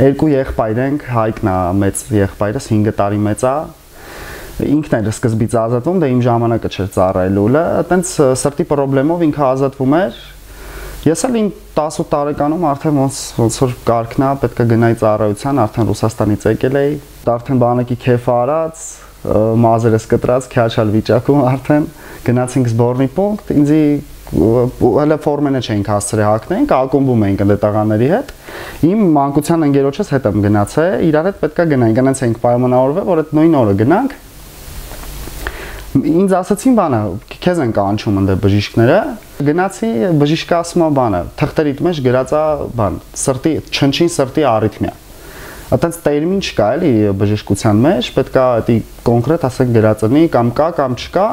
Երկու եղբայր ենք, Հայկն է մեծ եղբայրս 5 տարի մեծ է։ Ինքն էր սկզբից ազատվում, դե իմ ժամանակը չէր ծառայելու, այտենց սրտի խնդրելով ինքը ազատվում էր։ Ես էլ իմ 18 տարեկանում արդեն ոնց որ կարգն է, պետք է գնայի ծառայության, արդեն Ռուսաստանից եկել էի, արդեն բանակի քեֆ արած, մազերս կտրած, քյաչալ վիճակում արդեն գնացինք զբորնի պունկտ, ինձի հələ ֆորմենը չէինք հասցրել հագնենք, ակումբում էինք ընտեղանների հետ։ Իմ մանկության ընկերոջս հետ եմ գնացել, իրար հետ պետքա գնայինք, գնանց էինք պայմանավորվել, որ այդ նույն օրը գնանք։ Ինձ ասացին բանը, քեզ են կանչում ընդ բժիշկները, գնացի բժիշկը ասում է բանը, թղթերիդ մեջ գրած է բան, սրտի, չնչին սրտի արիթմիա։ Այդտենց տերմին չկա էլի բժշկության մեջ, պետքա դա կոնկրետ ասենք գրածնի կամ կա կամ չկա,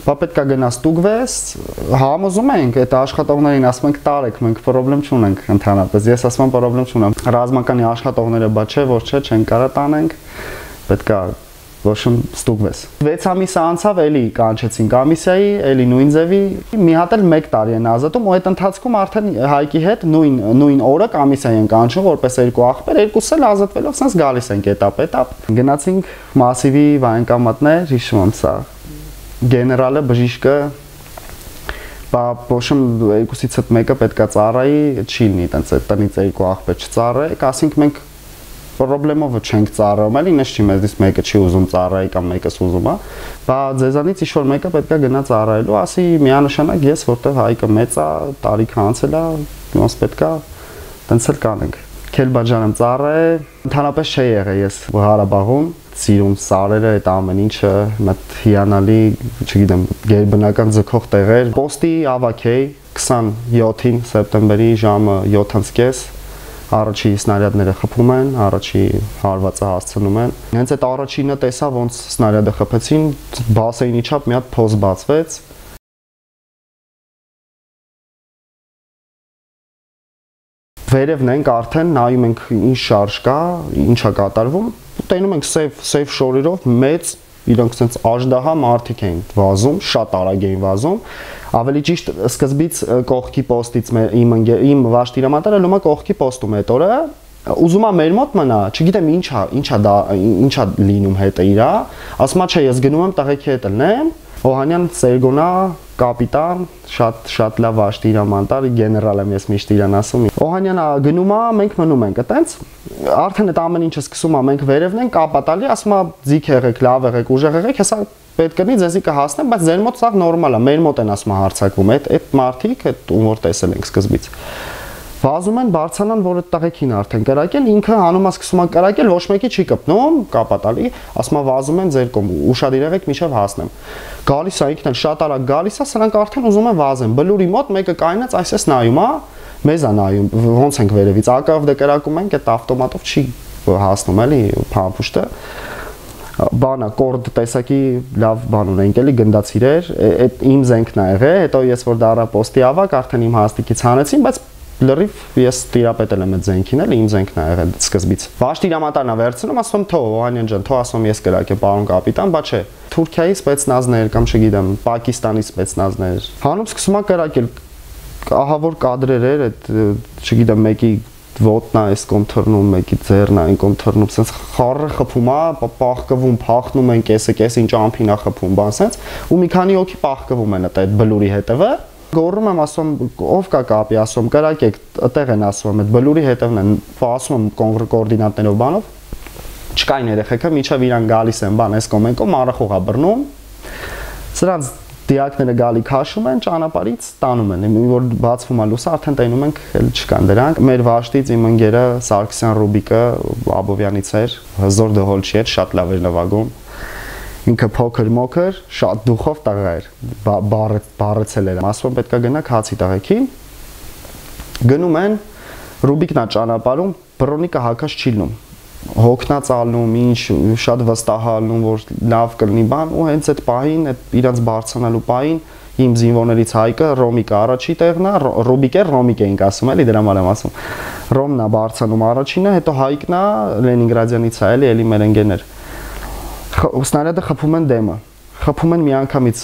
բա պետքա գնաս ստուգվես, համոզում ենք, այդ աշխատողներին ասում ենք տարեք, մենք խնդրեմ չունենք ընդհանրապես, ես ասում եմ խնդրեմ չունեմ, ռազմականի աշխատողները բա չէ, որ չէ, չեն կարա տանենք, պետքա Ոչմ ստուգվես։ 6 ամիս անցավ, էլի կանչեցին կոմիսիայի, էլի նույն ձևի, մի հատ էլ 1 տարի են ազատում, ու այդ ընթացքում արդեն Հայկի հետ նույն օրը կոմիսիայի են կանչում, որպես երկու ախպեր, երկուսը էլ ազատվելով, sense գալիս ենք էտապ։ Գնացինք մասիվի վայնկամատներ, հիշում եմ սա։ Գեներալը բժիշկը բա ոչմ երկուսից հետ մեկը պետքա ծառայի, չի լինի, տենց այդ տնից երկու ախպեր չծառայեք, ասենք մենք Պրոբլեմով չենք ծառայում, էլի ինձ չի մեզից մեկը չի ուզում ծառայի կամ մեկս ուզում է, բա ձեզանից ինչ-որ մեկը պետքա գնա ծառայելու, ասի միանշանակ ես, որտեղ Հայկը մեծ է, տարիքը անցել է, ոնց պետքա տենց էլ կանենք։ Քելբաջան եմ ծառայել, ընդհանրապես չի եղել ես Ղարաբաղում, սիրուն սարերը, այդ ամեն ինչը, մտ հիանալի, չգիտեմ, գերբնական ձգող տեղեր, պոստի ավակ էի 27-ին սեպտեմբերի ժամը 7:30 Առաջի սնարյադները խփում են, առաջի հարվածը հասցնում են։ Հենց այդ առաջինը տեսա ոնց սնարյադը խփեցին, բասեինի չափ մի հատ փոս բացվեց։ Վերևն ենք արդեն, նայում ենք ինչ շարժ կա, ինչ է կատարվում, տենում ենք սեյֆ շորերով մեծ իրենք sense աժդահա մարդիկ էին վազում, շատ արագ էին վազում։ Ավելի ճիշտ սկզբից կողքի պոստից իմ վաշտիրամատարը լոմա կողքի պոստում այդ օրը ուզում է մեր մոտ մնա, չգիտեմ ինչա լինում հետը իրա, ասում է չէ ես գնում եմ տղեկի հետ լնեմ, Օհանյան Սերգոնա կապիտան, շատ լավ վաշտիրամանտար, գեներալ եմ ես միշտ իրան ասում։ Օհանյանը գնում է, մենք մնում ենք, այտենց արդեն այդ ամեն ինչը սկսում է, մենք վերևն ենք, կապատալի, ասում է ձիգ եղեք, լավ եղեք, ուժեղ եղեք, հեսա պետք կնի ձեզի կհասնեմ, բայց ձեր մոտ սա նորմալ է, մեր մոտ են ասում հարցակվում, այդ մարդիկ, այդ ում որ տեսել ենք սկզբից։ Վազում են, բարձանան, որ այդ տղեկին արդեն կրակել, ինքը հանում է սկսում է կրակել, ոչ մեկի չի կպնում, կապատալի, ասում է վազում են ձեր կողմ, ուշադիր եղեք մինչև հասնեմ։ Գալիս է ինքն էլ շատ արագ գալիս է, սրանք արդեն ուզում են վազեն։ Բլուրի մոտ մեկը կայնած այսպես նայում է, մեզ է նայում, ոնց ենք վերևից, ակավ դե կրակում ենք, այդ ավտոմատով չի հասնում էլի փամփուշտը։ Բանա կորդ տեսակի լավ բան ունենք էլի գնդացիրեր, այդ իմ զենքն է եղել, հետո ես որ դառա պոստի ավակ, արդեն իմ հաստիկից հանեցին, բայց լրիվ ես տիրապետել եմ այդ զենքին էլ, իմ զենքն է եղել սկզբից։ Վաշտիրամատարն է վերցնում, ասում թող Օհանյան ջան, թող ասում ես կրակեմ, պարոն կապիտան, բա չէ։ Թուրքիայի սպեցնազներ կամ չգիտեմ, Պակիստանի սպեցնազներ։ Հանում սկսում է կրակել, ահա որ կադրեր էր, այդ չգիտեմ, մեկի ոտնա էս կոմ թռնում, մեկի ձեռնա այն կոմ թռնում, սենց խառը խփում է, պաղկվում, փախնում են կեսին ճամփին է խփում, բան սենց, ու մի քանի հոգի պաղկվում են այդ բլուրի հետևը։ Գոռում եմ, ասում ով կա կապի, ասում կրակեք, այդտեղ են ասում, այդ բլուրի հետևն են, ասում եմ կոորդինատներով բանով, չկային երեխեքը, միջև իրան գալիս են, բան, այս կողմ մառախող է բռնում, սրանց դիակները գալի քաշում են, ճանապարհից տանում են, որ բացվում է լույսը, արդեն տենում ենք, էլ չկան դրանք։ Մեր վաշտից իմ ընկերը Սարգսյան Ռուբիկը Աբովյանից էր, հզոր դհոլչի էր, շատ լավ էր նվագում։ Ինքը փոքր մոքր, շատ դուխով տղա էր, բառեցել էր, ասում եմ պետքա գնաք հացի տղեկին, գնում են, Ռուբիկն է ճանապարհում, բռոնիկը հակած չի լնում, հոգնած ալնում, ինչ շատ վստահ ալնում, որ լավ կլինի բան, ու հենց այդ պահին, այդ իրանց բարձրանալու պահին, իմ զինվորներից Հայկը, Ռոմիկը առաջի տեղն է, Ռոմիկ էինք ասում, էլի դրա համար եմ ասում, Ռոմն է բարձրանում առաջինը, հետո Հայկն է Լենինգրադյանից է, էլի մեր ընկերներ։ Սնարյադը խփում են դեմը, խփում են միանգամից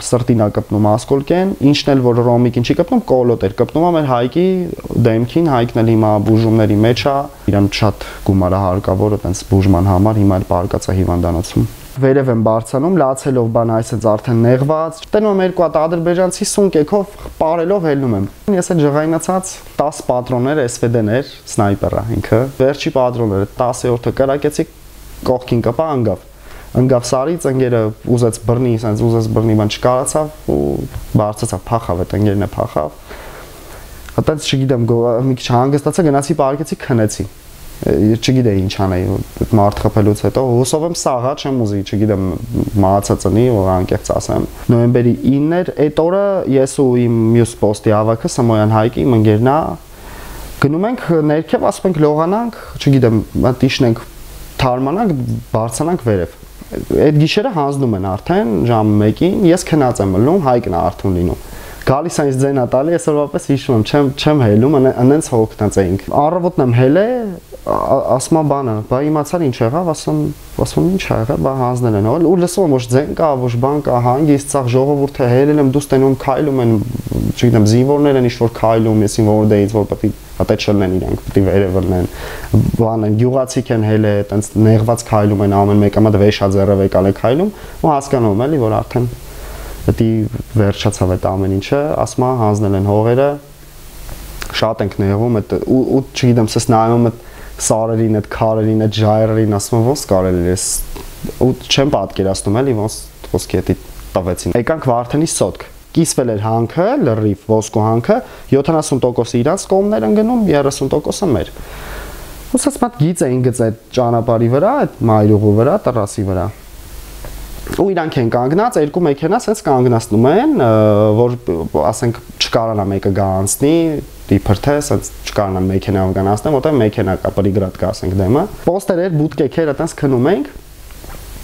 սրտին ակպնում ասկոլկեն, ինչն էլ որ ռոմիկին չի կպնում, կոլոտ էր կպնում ամեն Հայկի դեմքին, Հայկն էլ հիմա բուժումների մեջ է, իրան շատ գումար է հարկավոր այտենց բուժման համար, հիմա էլ պարկած է հիվանդանոցում։ Վերև եմ բարձանում, լացելով բան այսպես արդեն նեղված, տենում երկու հատ ադրբեջանցի սունկեքով պարելով հելնում եմ։ Ես այդ ժղայնացած 10 պատրոններ SVD-ներ, սնայպերա ինքը, վերջի պատրոնները 10-րդը կրակեցի, կողքին կպա ընկավ սարից, ընկերը ուզեց բռնի, ասենց ուզեց բռնի, բան չկարացավ ու բարձացավ, փախավ, այդ ընկերն է փախավ։ Այտենց չգիտեմ, մի քիչ հանգստացա, գնացի պարկեցի, քնեցի։ Չգիտեի ինչ անեի այդ մարդ խփելուց հետո հուսով եմ սաղա չեմ ուզի չգիտեմ մահացած ընի որ անկեղծ ասեմ նոյեմբերի 9-ն էր այդ օրը ես ու իմ մյուս պոստի ավակը Սամոյան Հայկի իմ ընկերն է գնում ենք ներքև ասում ենք լողանանք չգիտեմ տիշնենք թարմանանք բարձրանանք վերև այդ գիշերը հանձնում են արդեն ժամ 1-ին ես քնած եմ լնում Հայկն է արթուն լինում Գալիս այնց ձենա տալի, այսօրվապես հիշում եմ, չեմ հելում, անենց հոգնած էինք։ Առավոտն եմ հելե, ասում եմ բանը, բա իմացար ինչ եղավ, ասում ինչ ա եղել, բա հանձնել են հոլ, ու լսում եմ, ոչ ձեն կա, ոչ բան կա, հանգիստ ցախ ժողովուրդը հելել եմ, դուս տենում քայլում են, չգիտեմ, զինվորներ են ինչ-որ քայլում, ես ինվորդեից որ պետք է հատե չլնեն իրանք, պետք է վերև լնեն, բան են, գյուղացիք են հելե, այտենց նեղված քայլում են, ամեն մեկը մատ վեշաձեռև եկալ է քայլում, ու հասկանում էլի, որ արդեն Դա վերջացավ այդ ամեն ինչը, ասում եմ հանձնել են հողերը, շատ ենք նեղվում, ու չգիտեմ, սես նայում եմ այդ սարերին, այդ քարերին, այդ ժայռերին, ասում եմ ոնց կարելի է, ու չեմ պատկերացնում էլի ոնց ոսկի հետի տվեցին։ Եկանք Վարդենի սոտք, կիսվել էր հանքը, լրիվ ոսկու հանքը, 70% իրանց կողմներ են գնում, 30%-ը մեր։ Ու սես մատ գիծ էին գծել ճանապարհի վրա, այդ մայրուղու վրա, տրասի վրա։ Ու իրանք են կանգնած, երկու մեքենա սենց կանգնացնում են, որ ասենք չկարանա մեկը գա անցնի, իբր թե սենց չկարանա մեքենայով գան անցնեն, որտեղ մեքենա կա, պրիգրադ կա, ասենք դեմը։ Պոստերեր, բուտկեքեր այտենց քնում ենք։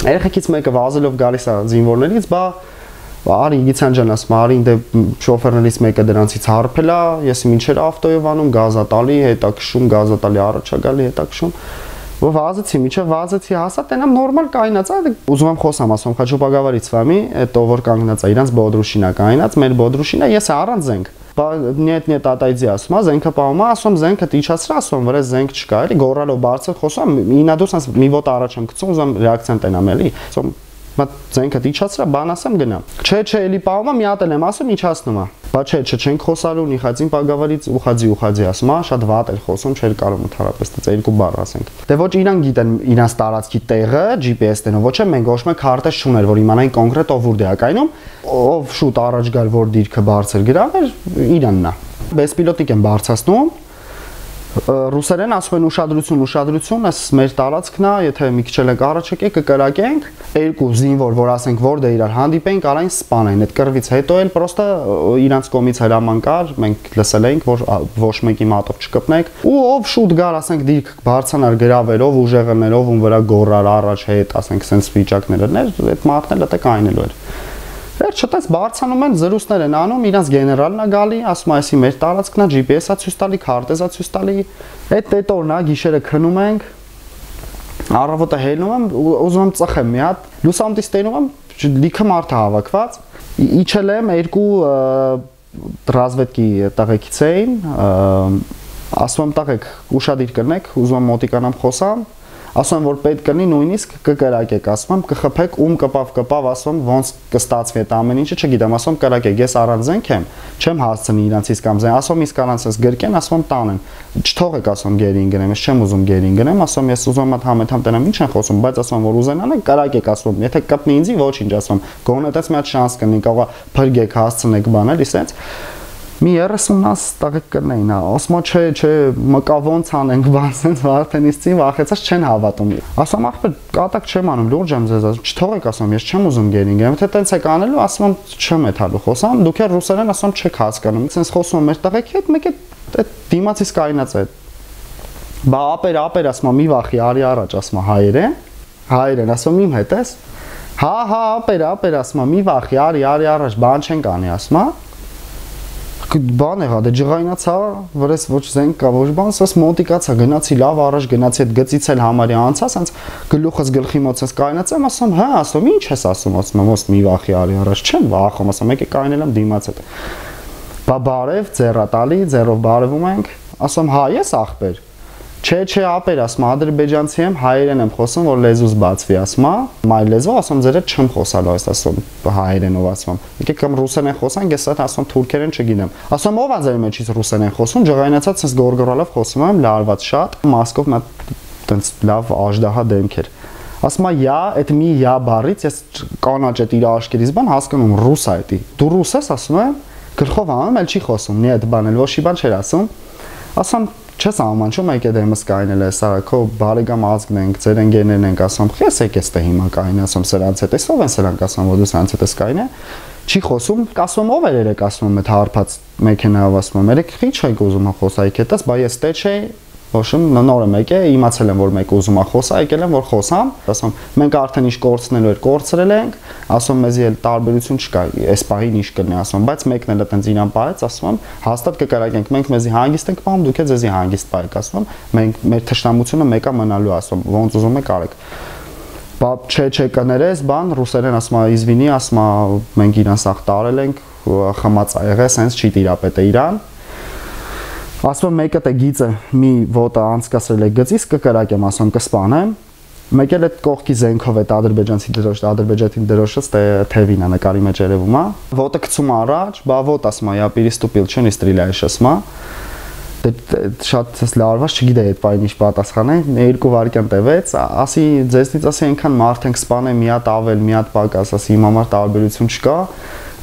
Երեխեքից մեկը վազելով գալիս է զինվորներից, բա արի Իգիցյան ջան, ասում արի դե շոֆերներից մեկը դրանցից հարբել է, ես ինչեր ավտոյով անում, գազա տալի, հետա քշում, գազա տալի առաջ գալի, հետա քշում։ Ու վազեցի, միջև վազեցի, հասա, տենամ նորմալ կայնած է, ուզում եմ խոսամ, ասում խաչոպագավարից վամի, այդ ով որ կանգնած է, իրանց բոդրուշինա կայնած, մեր բոդրուշինա, ես առանց զենք։ Բա նետ ատայձի ասում, զենքը պահում է, ասում զենքը իջացրա, ասում վրա զենք չկա, էլի գոռալով բարձր խոսում, ինադուս ասում մի ոտ առաջ եմ գցում, ուզում ռեակցիան տենամ էլի, ասում Բայց զենքը իջացրա, բան ասեմ գնամ։ Չէ, էլի պահում եմ, մի հատ եմ ասում, իջացնում է։ Բա չէ, չենք խոսալու, նիխածին պագավարից ուխաձի ասում, շատ վատ էր խոսում, չէր կարող ընդհանրապես դից երկու բառ ասենք։ Դե ոչ իրան գիտեն իրանց տարածքի տեղը, GPS-տենով, ոչ է մենք ոչ մեկ քարտեզ չուներ, որ իմանային կոնկրետ ով ուր դեակայնում, ով շուտ առաջ գալ, որ դիրքը բարձր գրավ, իրանն է։ Բեսպիլոտիկ են բարձրացնում Ռուսերեն ասում են ուշադրություն, այս մեր տարածքն է, եթե մի քիչ էլ առաջ եկեք, կկրակենք, երկու զինվոր, որ ասենք որ դե իրար հանդիպենք, արային սպանային, այդ կռվից հետո էլ պրոստը իրանց կողմից հրաման կար, մենք լսել էինք, որ ոչ մեկի մատով չկպնեք, ու ով շուտ գար, ասենք դիրք բարձանար գրավելով, ուժեղներով, ում վրա գոռար առաջ հետ, ասենք սենց վիճակներ, այդ մարդն էլ դա կայնելու էր։ Վերջապես բարձանում են, զրույցներ են անում, իրանց գեներալն է գալի, ասում է, այսի մեր տարածքն է, GPS-ա ցույց տալի, քարտեզա ցույց տալի։ Այդ օրն է, գիշերը քնում ենք, առավոտը հելնում եմ, ուզում եմ ծխեմ մի հատ, լուսամուտից տենում եմ, լիքը մարդ է հավաքված, իջել եմ երկու ռազվեդկի տղեկից էին, ասում եմ տղեկ ուշադիր կրնեք, ուզում եմ մոտիկանամ խոսամ, ասում եմ որ պետք կլինի նույնիսկ կկրակեք, ասում եմ կխփեք ում կպավ, ասում եմ ոնց կստացվի այդ ամեն ինչը, չգիտեմ, ասում եմ կրակեք, ես առանց զենք եմ, չեմ հասցնի իրանցից կամ զենք, ասում իսկ առանց գրկեն, ասում եմ տանեն, չթողեք, ասում գերին գնեմ, ես չեմ ուզում գերին գնեմ, ասում ես ուզում եմ համեթամ տենամ, ինչ են խոսում, բայց ասում եմ որ ուզենան կրակեք, ասում եթե կպնի ինձի ոչինչ, ասում գոնե այդպես մի հատ շանս կնի, կարող է փրկեք, հասցնեք բան էլի սենց Մի 30-ից տղեկ կրնեին, ասում չէ, մկա ոնց անենք, բան սենց Վարդենիցին վախեցած չեն հավատում։ Ասում ախպեր, կատակ չեմ անում, լուրջ եմ ձեզ, չթողեք, ասում ես չեմ ուզում գերին գեմ, թե տենց եք անելու, ասում չեմ էթալու խոսամ, դուք էլ ռուսերեն ասում չեք հասկանում։ Սենց խոսում եմ մեր տղեկի հետ, մեկ է դիմացից կայնած է։ Բա ապեր, ասում մի վախի արի առաջ, ասում հայերեն, ասում իմ հետ ես։ Հա, ապեր, ասում մի վախի արի առաջ, բան չենք անի, ասում բան եղա, դե ջղայնացա, վրես ոչ զենք կա, ոչ բան, ասես մոտիկացա, գնացի լավ առաջ, գնացի այդ գծից էլ համարյա անցա, ասենց գլուխս գլխի մոտ ասես կայնացեմ, ասում, հա, ասում, ինչ ես ասում, ասում, ոս մի վախի արի առաջ, չեմ վախում, ասում, եկե կայնել եմ դիմաց հետ։ Բա բարև, ձեռատալի, ձեռով բարևում ենք, ասում, հա, ես ախպեր։ Չէ, ապեր, ասում, ադրբեջանցի եմ, հայերեն եմ խոսում, որ լեզուս բացվի, ասում, մայր լեզվով, ասում, ձեր հետ չեմ խոսալու, այս ասում, հայերենով ասում։ Եկեք կամ ռուսերեն խոսանք, ես այդ ասում թուրքերեն չգիտեմ։ Ասում, ով ա ձեր մեջից ռուսերեն խոսում, ջղայնացած sense գորգորալով խոսում եմ, լարված շատ, մասկով նա տենց լավ աժդահա դեմք էր։ Ասում, յա, այդ մի յա բառից ես կանաչ այդ իր աշկերից բան հասկանում, ռուս է դա։ Դու ռուս ես, ասում եմ, գլխով անում, էլ չի խոսում, նի այդ բան էլ ոչի բան չէր ասում։ Ասում չես ամանչում եկե դեմս կայնել է, սա քո բարեկամ ազգն ենք, ձեր ընկերներն ենք, ասում, ես եկես թե հիմա կային, ասում, սրանց հետ էս ով են սրանք, ասում, որ դու սրանց հետ ես կայնե, չի խոսում, ասում, ով էր երեք ասում, այդ հարբած մեքենայով ասում, երեք ինչ եք ուզում խոսայիք հետս, բա ես տե չէի, ոչմ նոր եմ եկե, իմացել եմ, որ մեկ ուզում է խոսա, եկել եմ, որ խոսամ, ասում, մենք արդեն ինչ կորցնելու էր, կորցրել ենք, ասում, մեզի էլ տարբերություն չկա, այս պահին ինչ կլինի, ասում, բայց մեկն էլ այտենց իրան պահեց, ասում, հաստատ կկրակենք, մենք մեզի հանգիստ ենք պահում, դուք էլ ձեզի հանգիստ պահեք, ասում, մենք մեր թշնամությունը մեկա մնալու, ասում, ոնց ուզում եք արեք։ Բա չէ կներես, բան, ռուսերեն ասում, իզվինի, ասում, մենք իրան սաղ տարել ենք, խմած ա եղե, սենց չի տիրապետ է իրան։ Ասում մեկը թե գիծը մի ոտը անցկացրել է գծից կկրակեմ, ասում կսպանեմ։ Մեկ էլ այդ կողքի զենքով այդ ադրբեջանցի դրոշը, ադրբեջանի դրոշը թևին է նկարի մեջ երևում է։ Ոտը գցում առաջ, բա ոտ ասում я переступил, что не стреляешь, ասում։ Դե շատ լարված չգիտեի այդ բանը ինչ պատասխանել, երկու վայրկյան տևեց, ասի ձեզնից ասի այնքան մարդ ենք սպանել, մի հատ ավել, մի հատ պակաս, ասի իմ համար տարբերություն չկա։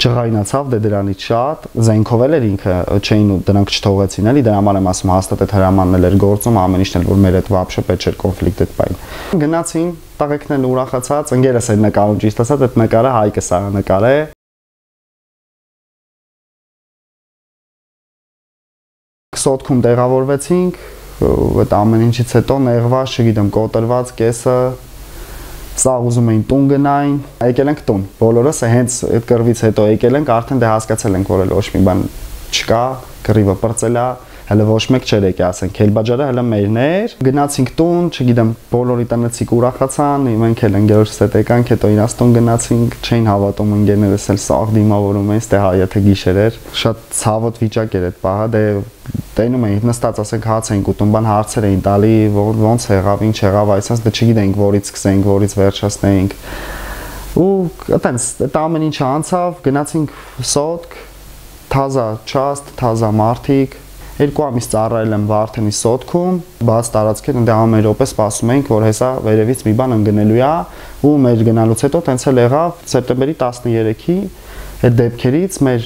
Ջղայնացավ դե դրանից շատ, զենքով էլ էր ինքը չէին ու դրանք չթողեցին էլի, դրա համար եմ ասում հաստատ այդ հրամանն էլ էր գործում, ամեն ինչն էլ որ մեր հետ վաբշե պետք չէր կոնֆլիկտ այդ բան։ Գնացին, տղեկն էլ ուրախացած, ընկերս էր նկարում ճիշտ ասած, այդ նկարը Հայկը սա նկար է։ Սոտքում տեղավորվեցինք, այդ ամեն ինչից հետո նեղված, չգիտեմ, կոտրված կեսը Սա ուզում էին տուն գնային, եկել ենք տուն, բոլորս հենց այդ կռվից հետո եկել ենք, արդեն դե հասկացել ենք, որ էլ ոչ մի բան չկա, կռիվը պրծել է, հələ ոչ մեկ չէր եկի, ասենք, Քելբաջարը հələ մերն էր, գնացինք տուն, չգիտեմ, բոլորի տնեցիք ուրախացան, մենք էլ ընկերոջս հետ եկանք, հետո իրաց տուն գնացինք, չէին հավատում ընկերներս էլ սաղ դիմավորում էին, ստե հայ եթե գիշեր էր, շատ ցավոտ վիճակ էր այդ պահը, դե տենում էին նստած, ասենք, հաց էին ուտում, բան հարցեր էին տալի, ոնց եղավ, ինչ եղավ, այսպես դե չգիտենք, որից սկսենք, որից վերջացնենք։ Ու այտենց այդ ամեն ինչը անցավ, գնացինք Սոտք, թազա չաստ, թազա մարդիկ, 2 ամիս ծառայել եմ Վարդենի Սոտքում, բաց տարածքեր, ընդ ամեն րոպե սպասում էինք, որ հեսա վերևից մի բան ընկնելու է, ու մեր գնալուց հետո տենց էլ եղավ սեպտեմբերի 13-ի այդ դեպքերից մեր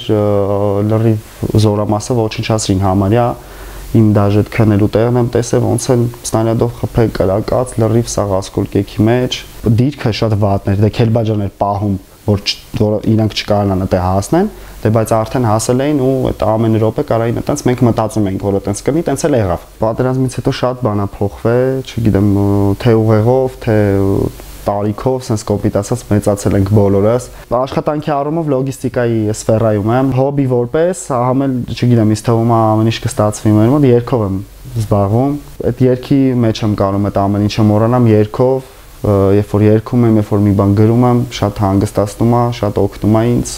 լրիվ զորամասը ոչնչացրին համարյա, իմ դաժե այդ քնելու տեղն եմ տեսել, ոնց են սնայլյադով խփել կրակած, լրիվ սաղ ասկոլկեքի մեջ, դիրքը շատ վատն էր, դե Քելբաջարն էր պահում, որ իրանք չկարանան այդտեղ հասնեն, դե բայց արդեն հասել էին ու այդ ամեն րոպե կարային այտենց մենք մտածում էինք, որ այտենց կլինի, այտենց էլ եղավ։ Պատերազմից հետո շատ բան ա փոխվել, չգիտեմ, թե ուղեղով, թե տարիքով, sense կոպիտ ասած մեծացել ենք բոլորս։ Աշխատանքի առումով լոգիստիկայի սֆերայում եմ, հոբի որպես, համ էլ, չգիտեմ, ինձ թվում է ամեն ինչ կստացվի մեր մոտ, երգով եմ զբաղվում։ Այդ երգի մեջ եմ կարում այդ ամեն ինչը մոռանամ երգով, երբ որ երգում եմ, երբ որ մի բան գրում եմ, շատ հանգստացնում է, շատ օգնում է ինձ։